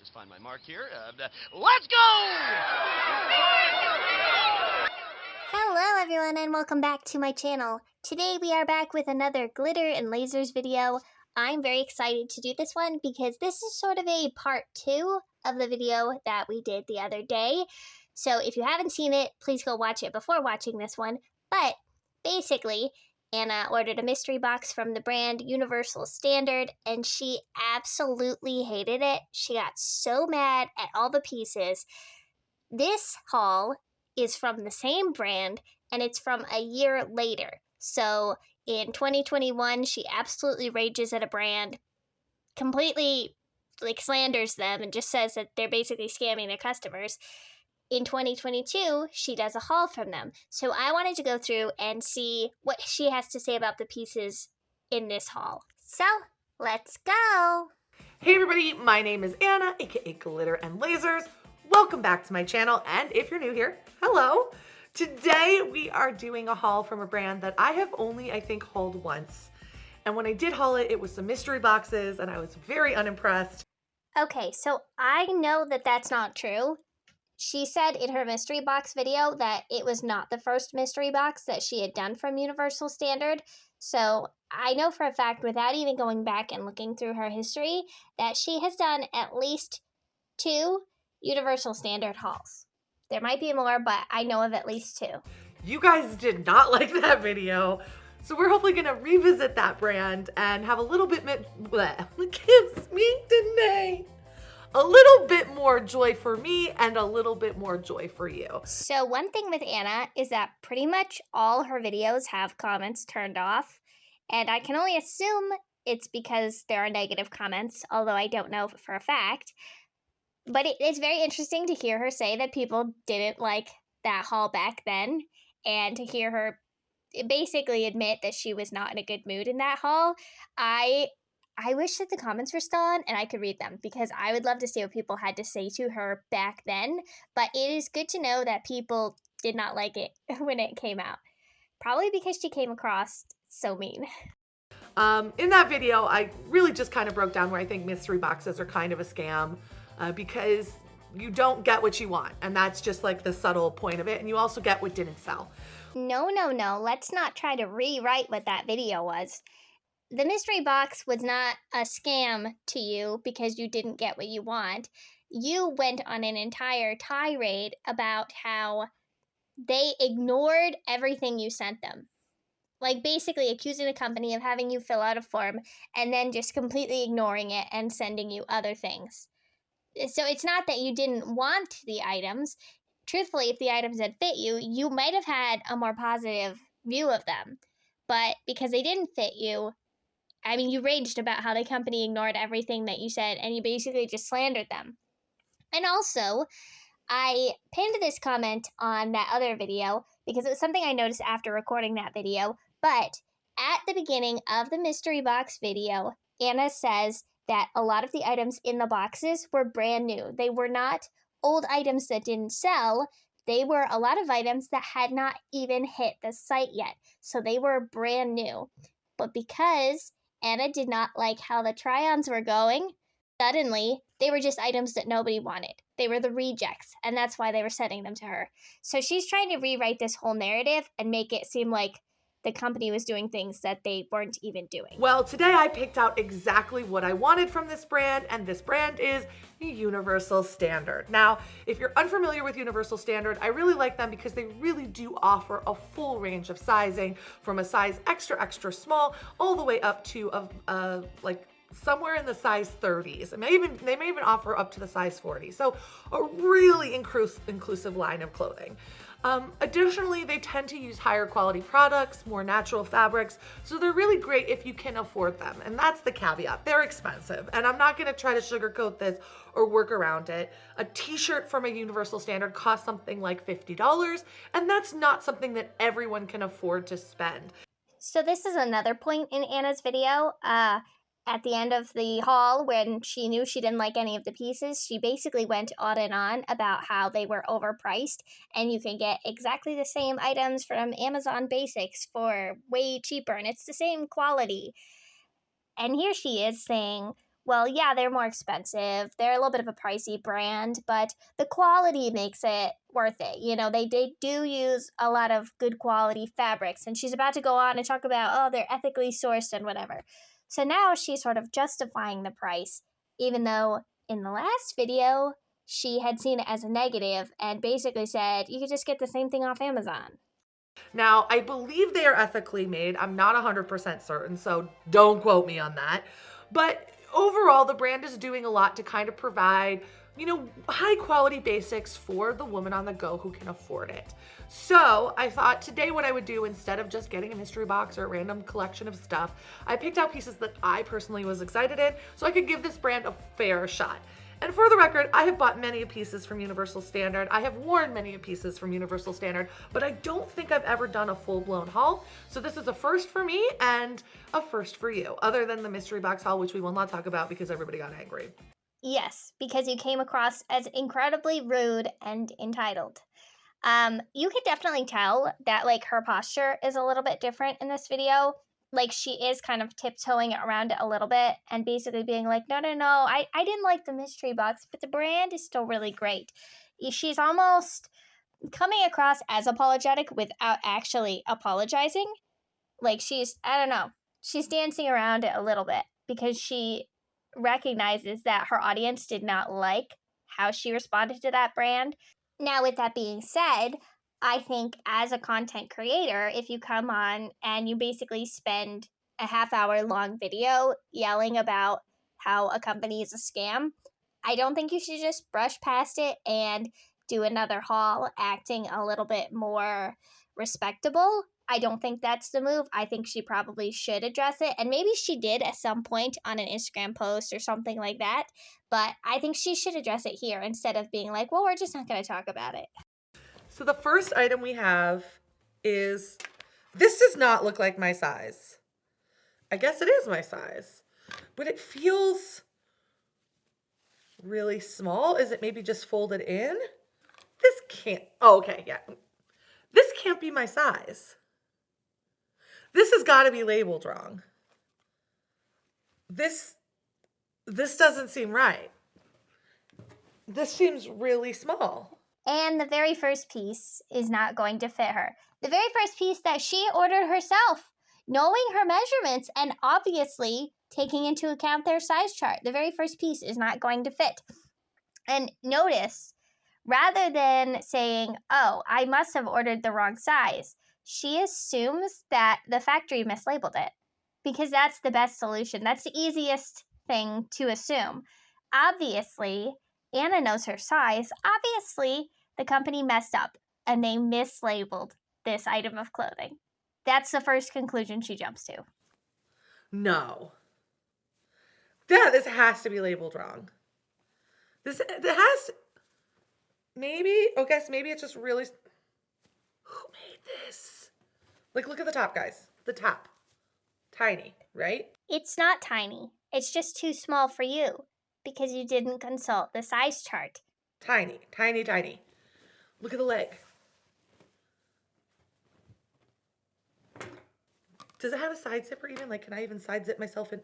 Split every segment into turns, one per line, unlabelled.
just find my mark here. Let's go!
Hello everyone and welcome back to my channel. Today we are back with another Glitter and Lasers video. I'm very excited to do this one because this is sort of a part 2 of the video that we did the other day. So if you haven't seen it, please go watch it before watching this one. But basically, Anna ordered a mystery box from the brand Universal Standard and she absolutely hated it. She got so mad at all the pieces. This haul is from the same brand and it's from a year later. So in 2021, she absolutely rages at a brand, completely slanders them and just says that they're basically scamming their customers. In 2022, she does a haul from them. So I wanted to go through and see what she has to say about the pieces in this haul. So let's go.
Hey everybody, my name is Anna, aka Glitter and Lasers. Welcome back to my channel, and if you're new here, hello. Today we are doing a haul from a brand that I have only, I think, hauled once. And when I did haul it, it was some mystery boxes, and I was very unimpressed.
Okay, so I know that that's not true. She said in her mystery box video that it was not the first mystery box that she had done from Universal Standard. So I know for a fact, without even going back and looking through her history, that she has done at least 2 Universal Standard hauls. There might be more, but I know of at least 2.
You guys did not like that video, so we're hopefully gonna revisit that brand and have a little bit, we can't speak today. A little bit more joy for me and a little bit more joy for you.
So one thing with Anna is that pretty much all her videos have comments turned off, and I can only assume it's because there are negative comments, although I don't know for a fact. But it's very interesting to hear her say that people didn't like that haul back then, and to hear her basically admit that she was not in a good mood in that haul. I wish that the comments were still on and I could read them, because I would love to see what people had to say to her back then. But it is good to know that people did not like it when it came out. Probably because she came across so mean.
In that video, I really just kind of broke down where I think mystery boxes are kind of a scam. Because you don't get what you want, and that's just like the subtle point of it, and you also get what didn't sell.
No, let's not try to rewrite what that video was. The mystery box was not a scam to you because you didn't get what you want. You went on an entire tirade about how they ignored everything you sent them. Like basically accusing the company of having you fill out a form and then just completely ignoring it and sending you other things. So it's not that you didn't want the items. Truthfully, if the items had fit you, you might have had a more positive view of them. But because they didn't fit you, I mean, you raged about how the company ignored everything that you said, and you basically just slandered them. And also, I pinned this comment on that other video because it was something I noticed after recording that video. But at the beginning of the mystery box video, Anna says that a lot of the items in the boxes were brand new. They were not old items that didn't sell. They were a lot of items that had not even hit the site yet. So they were brand new. But because Anna did not like how the try-ons were going, suddenly they were just items that nobody wanted. They were the rejects, and that's why they were sending them to her. So she's trying to rewrite this whole narrative and make it seem like the company was doing things that they weren't even doing.
Well, today I picked out exactly what I wanted from this brand, and this brand is Universal Standard. Now, if you're unfamiliar with Universal Standard, I really like them because they really do offer a full range of sizing, from a size extra small all the way up to like somewhere in the size 30s. They may even offer up to the size 40. So a really inclusive line of clothing. Additionally, they tend to use higher quality products, more natural fabrics, so they're really great if you can afford them. And that's the caveat. They're expensive, and I'm not going to try to sugarcoat this or work around it. A t-shirt from a Universal Standard costs something like $50, and that's not something that everyone can afford to spend.
So this is another point in Anna's video. At the end of the haul, when she knew she didn't like any of the pieces, she basically went on and on about how they were overpriced, and you can get exactly the same items from Amazon Basics for way cheaper, and it's the same quality. And here she is saying, well, yeah, they're more expensive. They're a little bit of a pricey brand, but the quality makes it worth it. You know, they do use a lot of good quality fabrics. And she's about to go on and talk about, oh, they're ethically sourced and whatever. So now she's sort of justifying the price, even though in the last video, she had seen it as a negative and basically said, you could just get the same thing off Amazon.
Now, I believe they are ethically made. I'm not 100% certain, so don't quote me on that. But overall, the brand is doing a lot to kind of provide, you know, high quality basics for the woman on the go who can afford it. So I thought today what I would do, instead of just getting a mystery box or a random collection of stuff, I picked out pieces that I personally was excited in so I could give this brand a fair shot. And for the record, I have bought many pieces from Universal Standard. I have worn many pieces from Universal Standard, but I don't think I've ever done a full-blown haul. So this is a first for me and a first for you, other than the mystery box haul, which we will not talk about because everybody got angry.
Yes, because you came across as incredibly rude and entitled. You can definitely tell that like her posture is a little bit different in this video. Like she is kind of tiptoeing around it a little bit and basically being like, no, I didn't like the mystery box, but the brand is still really great. She's almost coming across as apologetic without actually apologizing. Like I don't know, she's dancing around it a little bit because she recognizes that her audience did not like how she responded to that brand. Now, with that being said, I think as a content creator, if you come on and you basically spend a half-hour long video yelling about how a company is a scam, I don't think you should just brush past it and do another haul acting a little bit more respectable. I don't think that's the move. I think she probably should address it. And maybe she did at some point on an Instagram post or something like that. But I think she should address it here instead of being like, well, we're just not going to talk about it.
So the first item we have is, this does not look like my size. I guess it is my size, but it feels really small. Is it maybe just folded in? This can't, oh, okay, yeah. This can't be my size. This has got to be labeled wrong. This doesn't seem right. This seems really small.
And the very first piece is not going to fit her. The very first piece that she ordered herself, knowing her measurements and obviously taking into account their size chart, the very first piece is not going to fit. And notice, rather than saying, oh, I must have ordered the wrong size, she assumes that the factory mislabeled it because that's the best solution. That's the easiest thing to assume. Obviously, Anna knows her size. Obviously, the company messed up and they mislabeled this item of clothing. That's the first conclusion she jumps to.
No. Yeah, this has to be labeled wrong. It has to, maybe, oh, guess maybe it's just really, who made this? Like, look at the top, guys. The top. Tiny, right?
It's not tiny. It's just too small for you because you didn't consult the size chart.
Tiny, tiny, tiny. Look at the leg. Does it have a side zipper even? Like, can I even side zip myself in?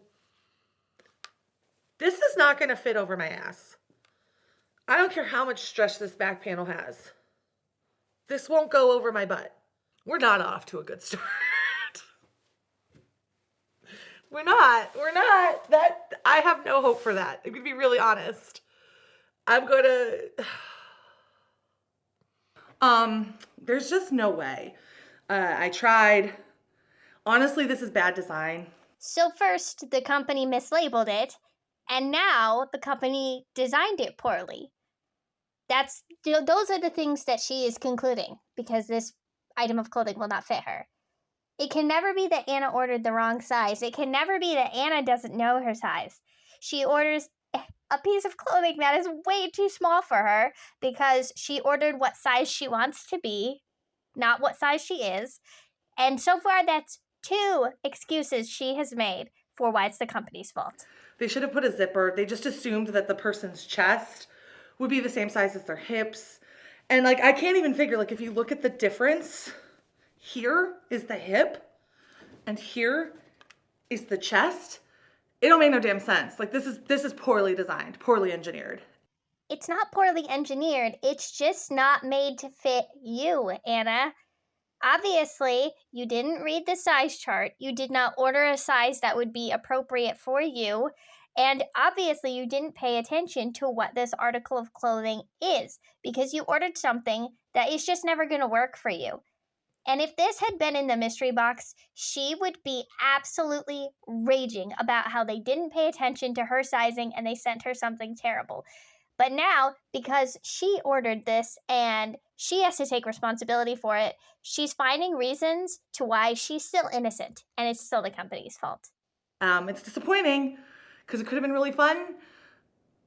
This is not going to fit over my ass. I don't care how much stretch this back panel has. This won't go over my butt. We're not off to a good start. We're not. That, I have no hope for that. I'm going to be really honest. I'm going to, there's just no way. I tried. Honestly, this is bad design.
So first, the company mislabeled it, and now the company designed it poorly. Those are the things that she is concluding, because this item of clothing will not fit her. It can never be that Anna ordered the wrong size. It can never be that Anna doesn't know her size. She orders a piece of clothing that is way too small for her because she ordered what size she wants to be, not what size she is. And so far, that's 2 excuses she has made for why it's the company's fault.
They should have put a zipper. They just assumed that the person's chest would be the same size as their hips. And like, I can't even figure, like, if you look at the difference, here is the hip and here is the chest. It don't make no damn sense. Like this is poorly designed, poorly engineered.
It's not poorly engineered. It's just not made to fit you, Anna. Obviously, you didn't read the size chart. You did not order a size that would be appropriate for you. And obviously, you didn't pay attention to what this article of clothing is because you ordered something that is just never going to work for you. And if this had been in the mystery box, she would be absolutely raging about how they didn't pay attention to her sizing and they sent her something terrible. But now, because she ordered this and she has to take responsibility for it, she's finding reasons to why she's still innocent, and it's still the company's fault.
It's disappointing because it could have been really fun,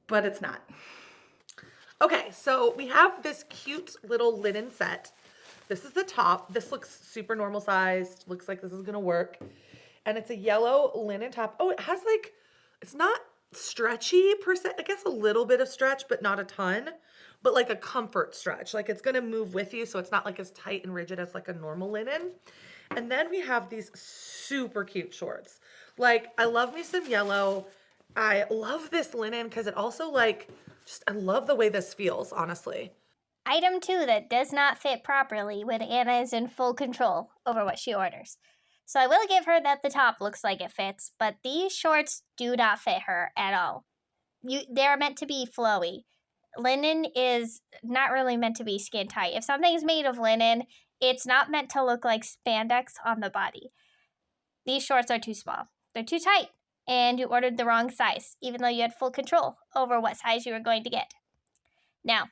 but it's not. Okay, so we have this cute little linen set. This is the top. This looks super normal sized. Looks like this is gonna work. And it's a yellow linen top. Oh, it has like, it's not stretchy per se. I guess a little bit of stretch, but not a ton. But like a comfort stretch. Like it's gonna move with you, so it's not like as tight and rigid as like a normal linen. And then we have these super cute shorts. Like, I love me some yellow. I love this linen because it also like, I love the way this feels, honestly.
Item 2 that does not fit properly when Anna is in full control over what she orders. So I will give her that the top looks like it fits, but these shorts do not fit her at all. They're meant to be flowy. Linen is not really meant to be skin tight. If something's made of linen, it's not meant to look like spandex on the body. These shorts are too small. They're too tight, and you ordered the wrong size, even though you had full control over what size you were going to get. Now,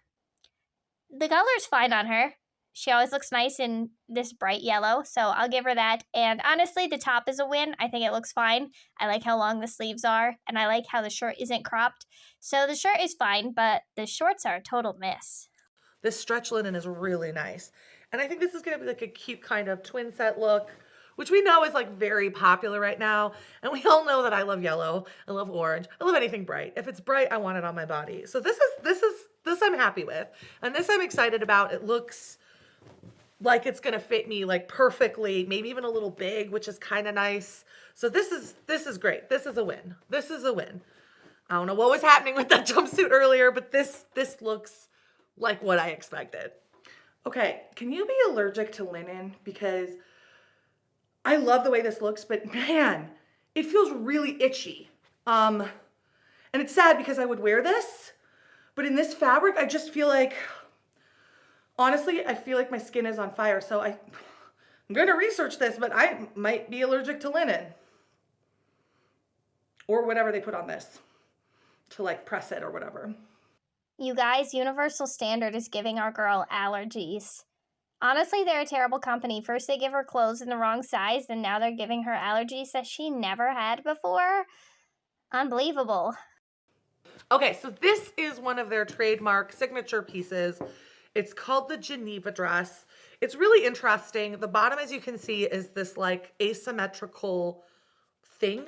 the color's fine on her. She always looks nice in this bright yellow, so I'll give her that. And honestly, the top is a win. I think it looks fine. I like how long the sleeves are, and I like how the shirt isn't cropped. So the shirt is fine, but the shorts are a total miss.
This stretch linen is really nice. And I think this is going to be like a cute kind of twin set look, which we know is like very popular right now. And we all know that I love yellow. I love orange. I love anything bright. If it's bright, I want it on my body. So this I'm happy with. And this I'm excited about. It looks like it's going to fit me like perfectly, maybe even a little big, which is kind of nice. So this is great. This is a win. This is a win. I don't know what was happening with that jumpsuit earlier, but this looks like what I expected. Okay, can you be allergic to linen? Because I love the way this looks, but man, it feels really itchy. And it's sad because I would wear this, but in this fabric, I just feel like, honestly, I feel like my skin is on fire. So I'm going to research this, but I might be allergic to linen or whatever they put on this to like press it or whatever.
You guys, Universal Standard is giving our girl allergies. Honestly, they're a terrible company. First they give her clothes in the wrong size, and now they're giving her allergies that she never had before. Unbelievable.
Okay, so this is one of their trademark signature pieces. It's called the Geneva dress. It's really interesting. The bottom, as you can see, is this like asymmetrical thing.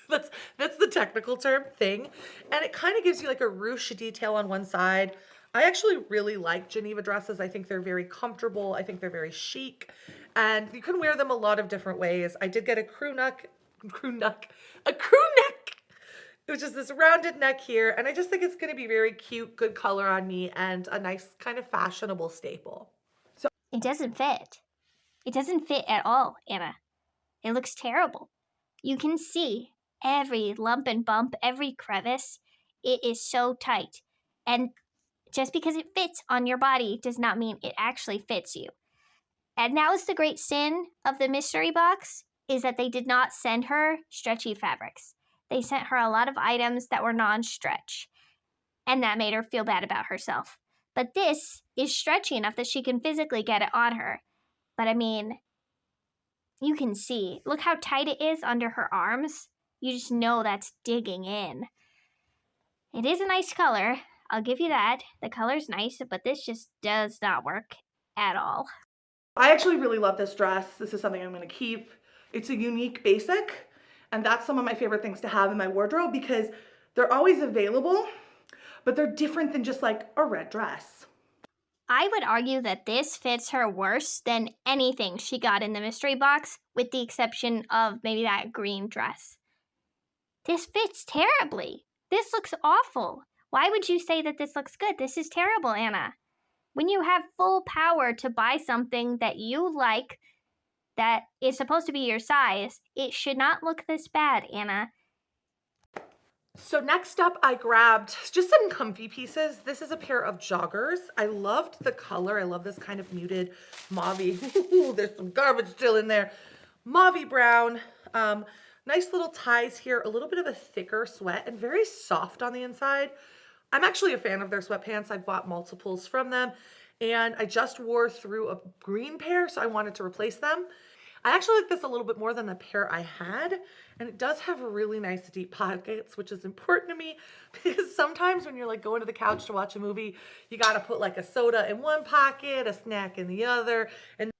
That's the technical term, thing. And it kind of gives you like a ruche detail on one side. I actually really like Geneva dresses. I think they're very comfortable. I think they're very chic. And you can wear them a lot of different ways. I did get a crew neck, which is this rounded neck here. And I just think it's going to be very cute, good color on me, and a nice kind of fashionable staple. So
it doesn't fit. It doesn't fit at all, Anna. It looks terrible. You can see every lump and bump, every crevice. It is so tight. And just because it fits on your body does not mean it actually fits you. And now is the great sin of the mystery box, is that they did not send her stretchy fabrics. They sent her a lot of items that were non-stretch, and that made her feel bad about herself. But this is stretchy enough that she can physically get it on her. But I mean, you can see, look how tight it is under her arms. You just know that's digging in. It is a nice color. I'll give you that. The color's nice, but this just does not work at all.
I actually really love this dress. This is something I'm going to keep. It's a unique basic, and that's some of my favorite things to have in my wardrobe because they're always available, but they're different than just like a red dress.
I would argue that this fits her worse than anything she got in the mystery box, with the exception of maybe that green dress. This fits terribly. This looks awful. Why would you say that this looks good? This is terrible, Anna. When you have full power to buy something that you like that is supposed to be your size, it should not look this bad, Anna.
So next up, I grabbed just some comfy pieces. This is a pair of joggers. I loved the color. I love this kind of muted mauve-y. There's some garbage still in there. Mauve-y brown. Nice little ties here. A little bit of a thicker sweat and very soft on the inside. I'm actually a fan of their sweatpants. I've bought multiples from them, and I just wore through a green pair, so I wanted to replace them. I actually like this a little bit more than the pair I had, and it does have really nice deep pockets, which is important to me because sometimes when you're like going to the couch to watch a movie, you got to put like a soda in one pocket, a snack in the other, and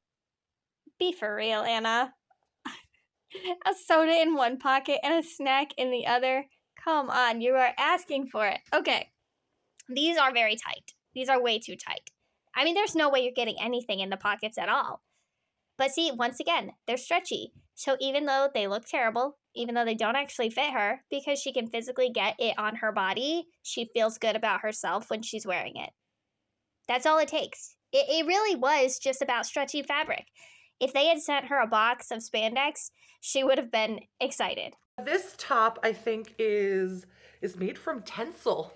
be for real, Anna. A soda in one pocket and a snack in the other. Come on, you are asking for it. Okay, these are very tight. These are way too tight. I mean, there's no way you're getting anything in the pockets at all. But see, once again, they're stretchy. So even though they look terrible, even though they don't actually fit her, because she can physically get it on her body, she feels good about herself when she's wearing it. That's all it takes. It really was just about stretchy fabric. If they had sent her a box of spandex, she would have been excited.
This top, I think, is made from Tencel,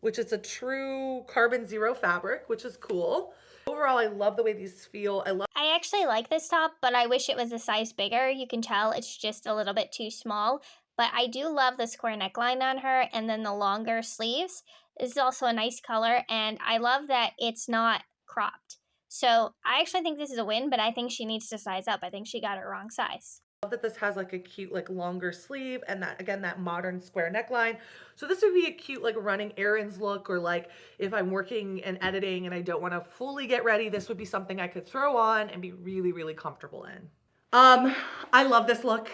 which is a true carbon zero fabric, which is cool. Overall, I love the way these feel.
I actually like this top, but I wish it was a size bigger. You can tell it's just a little bit too small. But I do love the square neckline on her and then the longer sleeves. This is also a nice color, and I love that it's not cropped. So I actually think this is a win, but I think she needs to size up. I think she got it wrong size.
Love that this has like a cute like longer sleeve and that again that modern square neckline. So this would be a cute like running errands look, or like if I'm working and editing and I don't want to fully get ready, this would be something I could throw on and be really comfortable in. I love this look.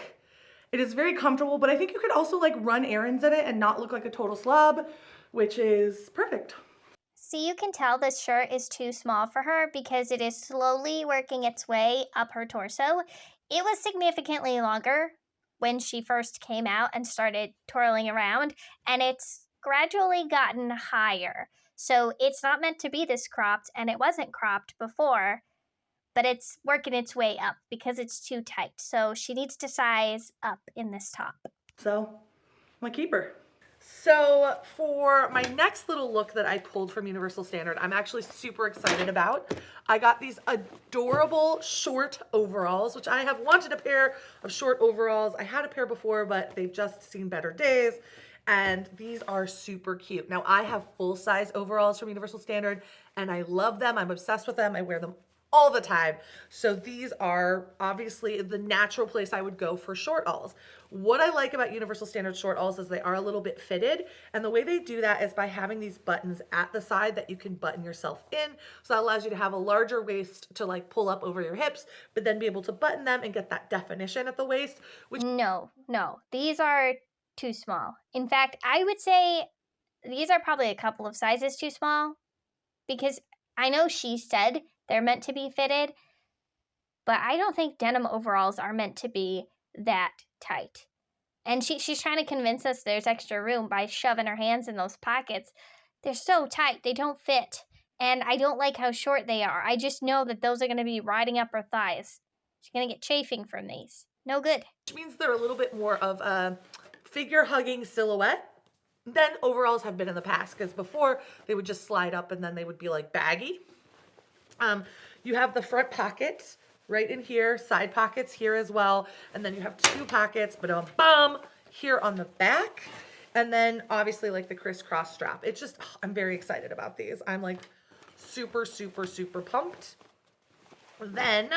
It is very comfortable, but I think you could also like run errands in it and not look like a total slob, which is perfect.
See, you can tell this shirt is too small for her because it is slowly working its way up her torso. It was significantly longer when she first came out and started twirling around, and it's gradually gotten higher. So it's not meant to be this cropped, and it wasn't cropped before, but it's working its way up because it's too tight. So she needs to size up in this top.
So, my keeper. So for my next little look that I pulled from Universal Standard, I'm actually super excited about. I got these adorable short overalls, which I have wanted a pair of short overalls. I had a pair before, but they've just seen better days. And these are super cute. Now I have full-size overalls from Universal Standard and I love them. I'm obsessed with them. I wear them all the time. So these are obviously the natural place I would go for short alls. What I like about Universal Standard short alls is they are a little bit fitted, and the way they do that is by having these buttons at the side that you can button yourself in. So that allows you to have a larger waist to like pull up over your hips, but then be able to button them and get that definition at the waist.
No, these are too small. In fact, I would say these are probably a couple of sizes too small, because I know she said they're meant to be fitted, but I don't think denim overalls are meant to be that tight. And she's trying to convince us there's extra room by shoving her hands in those pockets. They're so tight, they don't fit. And I don't like how short they are. I just know that those are going to be riding up her thighs. She's going to get chafing from these. No good.
Which means they're a little bit more of a figure-hugging silhouette than overalls have been in the past, because before they would just slide up and then they would be like baggy. You have the front pockets right in here, side pockets here as well, and then you have two pockets, but here on the back, and then obviously like the crisscross strap. It's just, I'm very excited about these. I'm like super pumped. Then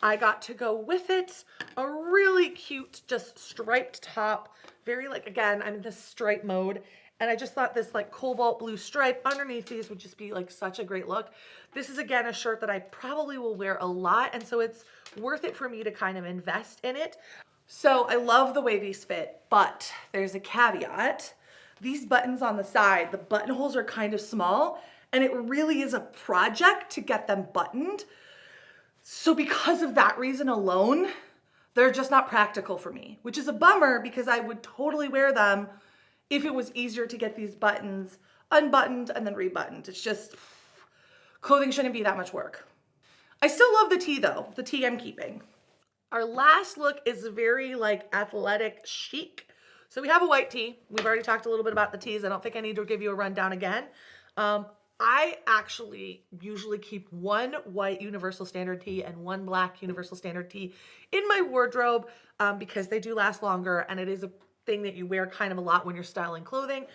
I got to go with it a really cute, just striped top, very like, again, I'm in this stripe mode. And I just thought this like cobalt blue stripe underneath these would just be like such a great look. This is again a shirt that I probably will wear a lot, and so it's worth it for me to kind of invest in it. So I love the way these fit, but there's a caveat. These buttons on the side, the buttonholes are kind of small, and it really is a project to get them buttoned. So because of that reason alone, They're just not practical for me, which is a bummer because I would totally wear them if it was easier to get these buttons unbuttoned and then rebuttoned. It's just, clothing shouldn't be that much work. I still love the tee though, the tee I'm keeping. Our last look is very like athletic chic. So we have a white tee. We've already talked a little bit about the tees. I don't think I need to give you a rundown again. I actually usually keep one white universal standard tee and one black universal standard tee in my wardrobe because they do last longer, and it is a thing that you wear kind of a lot when you're styling clothing.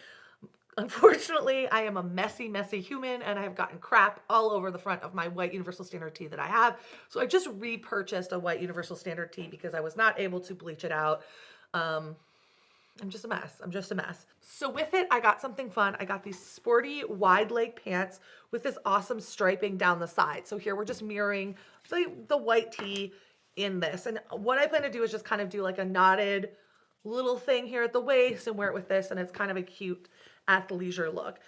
Unfortunately, I am a messy, messy human, and I have gotten crap all over the front of my white universal standard tee that I have. So I just repurchased a white universal standard tee because I was not able to bleach it out. I'm just a mess. I'm just a mess. So with it, I got something fun. I got these sporty wide leg pants with this awesome striping down the side. So here we're just mirroring the white tee in this. And what I plan to do is just kind of do like a knotted little thing here at the waist and wear it with this. And it's kind of a cute athleisure look.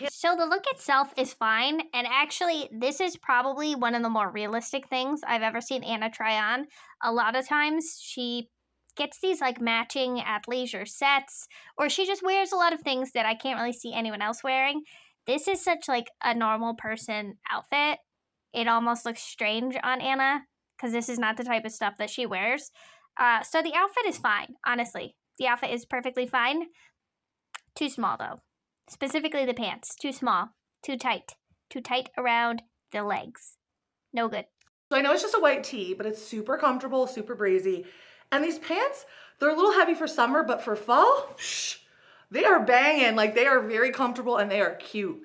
So the look itself is fine. And actually, this is probably one of the more realistic things I've ever seen Anna try on. A lot of times she gets these like matching athleisure sets, or she just wears a lot of things that I can't really see anyone else wearing. This is such like a normal person outfit. It almost looks strange on Anna because this is not the type of stuff that she wears. So the outfit is fine, honestly. The outfit is perfectly fine. Too small though. Specifically the pants. Too small. Too tight. Too tight around the legs. No good.
So I know it's just a white tee, but it's super comfortable, super breezy. And these pants, they're a little heavy for summer, but for fall, they are banging. Like, they are very comfortable and they are cute.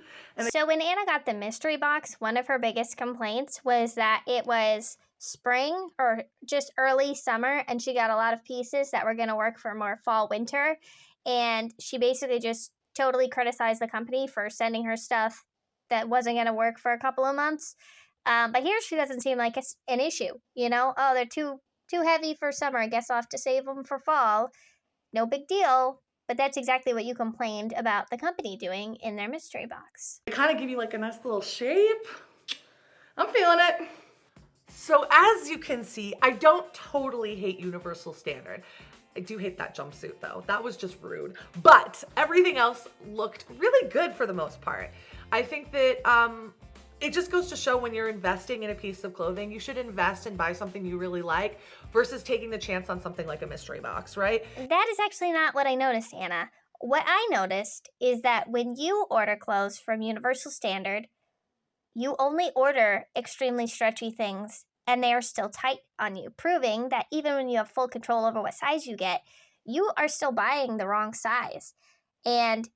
So when Anna got the mystery box, one of her biggest complaints was that it was spring or just early summer, and she got a lot of pieces that were going to work for more fall, winter. And she basically just totally criticized the company for sending her stuff that wasn't going to work for a couple of months. But here she doesn't seem like it's an issue, you know? Oh, they're too heavy for summer. I guess I'll have to save them for fall. No big deal. But that's exactly what you complained about the company doing in their mystery box.
They kind of give you like a nice little shape. I'm feeling it. So as you can see, I don't totally hate Universal Standard. I do hate that jumpsuit though. That was just rude. But everything else looked really good for the most part. I think that it just goes to show when you're investing in a piece of clothing, you should invest and buy something you really like versus taking the chance on something like a mystery box, right?
That is actually not what I noticed, Anna. What I noticed is that when you order clothes from Universal Standard, you only order extremely stretchy things and they are still tight on you, proving that even when you have full control over what size you get, you are still buying the wrong size. And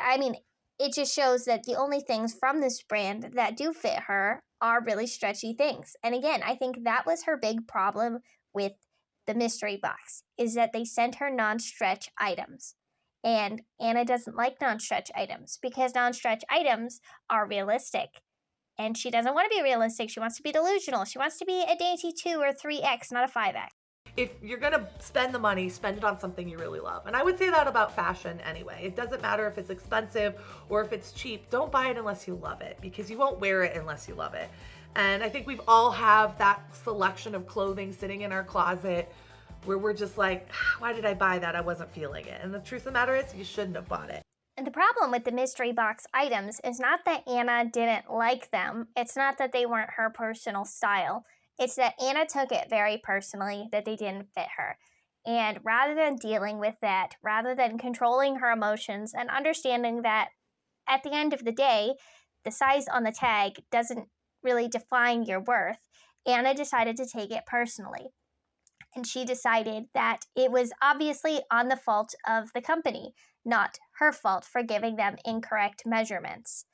I mean, it just shows that the only things from this brand that do fit her are really stretchy things. And again, I think that was her big problem with the mystery box, is that they sent her non-stretch items. And Anna doesn't like non-stretch items because non-stretch items are realistic. And she doesn't want to be realistic. She wants to be delusional. She wants to be a dainty 2 or 3X, not a 5X.
If you're gonna spend the money, spend it on something you really love. And I would say that about fashion anyway. It doesn't matter if it's expensive or if it's cheap. Don't buy it unless you love it, because you won't wear it unless you love it. And I think we've all have that selection of clothing sitting in our closet where we're just like, why did I buy that? I wasn't feeling it. And the truth of the matter is, you shouldn't have bought it.
And the problem with the mystery box items is not that Anna didn't like them. It's not that they weren't her personal style. It's that Anna took it very personally that they didn't fit her. And rather than dealing with that, rather than controlling her emotions and understanding that at the end of the day, the size on the tag doesn't really define your worth, Anna decided to take it personally. And she decided that it was obviously on the fault of the company, not her fault for giving them incorrect measurements.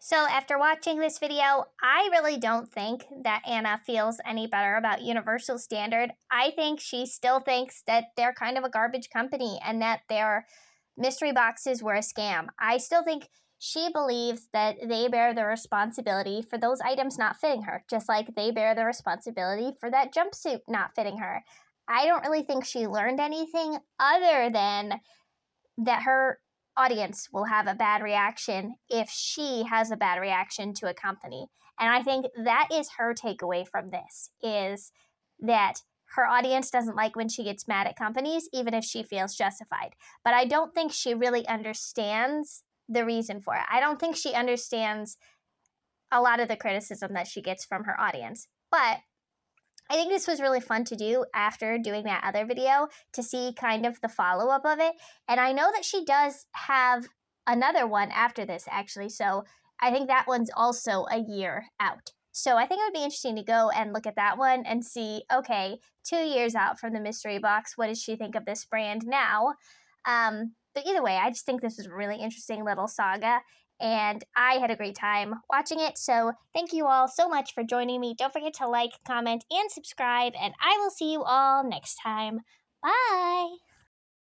So after watching this video, I really don't think that Anna feels any better about Universal Standard. I think she still thinks that they're kind of a garbage company and that their mystery boxes were a scam. I still think she believes that they bear the responsibility for those items not fitting her, just like they bear the responsibility for that jumpsuit not fitting her. I don't really think she learned anything other than that her audience will have a bad reaction if she has a bad reaction to a company. And I think that is her takeaway from this, is that her audience doesn't like when she gets mad at companies, even if she feels justified. But I don't think she really understands the reason for it. I don't think she understands a lot of the criticism that she gets from her audience. But I think this was really fun to do after doing that other video, to see kind of the follow-up of it. And I know that she does have another one after this, actually. So I think that one's also a year out. So I think it would be interesting to go and look at that one and see, okay, 2 years out from the mystery box, what does she think of this brand now? But either way, I just think this was a really interesting little saga, and I had a great time watching it. So thank you all so much for joining me. Don't forget to like, comment, and subscribe, and I will see you all next time. Bye!